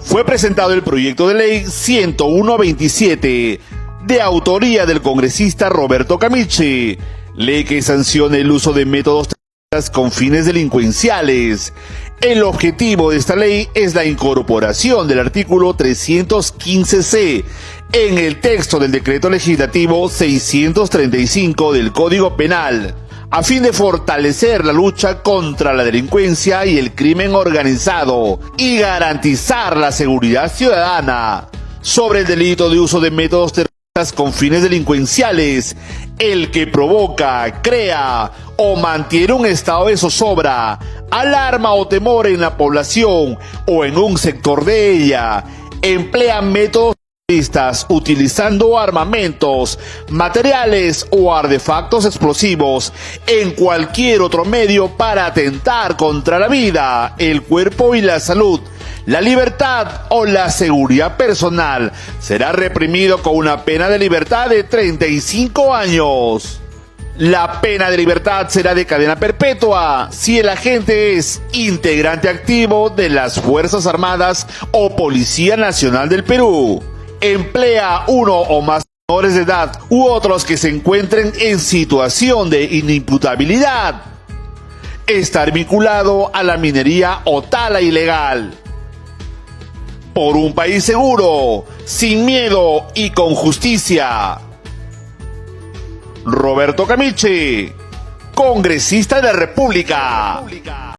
fue presentado el proyecto de ley 101/27, de autoría del congresista Roberto Camichi, ley que sanciona el uso de métodos con fines delincuenciales. El objetivo de esta ley es la incorporación del artículo 315C en el texto del decreto legislativo 635 del Código Penal, a fin de fortalecer la lucha contra la delincuencia y el crimen organizado y garantizar la seguridad ciudadana. Sobre el delito de uso de métodos terroristas con fines delincuenciales, el que provoca, crea o mantiene un estado de zozobra, alarma o temor en la población o en un sector de ella, emplea métodos terroristas utilizando armamentos, materiales o artefactos explosivos en cualquier otro medio para atentar contra la vida, el cuerpo y la salud, la libertad o la seguridad personal, será reprimido con una pena de libertad de 35 años. La pena de libertad será de cadena perpetua si el agente es integrante activo de las Fuerzas Armadas o Policía Nacional del Perú, emplea uno o más menores de edad u otros que se encuentren en situación de inimputabilidad, estar vinculado a la minería o tala ilegal. Por un país seguro, sin miedo y con justicia. Roberto Camichi, congresista de la República.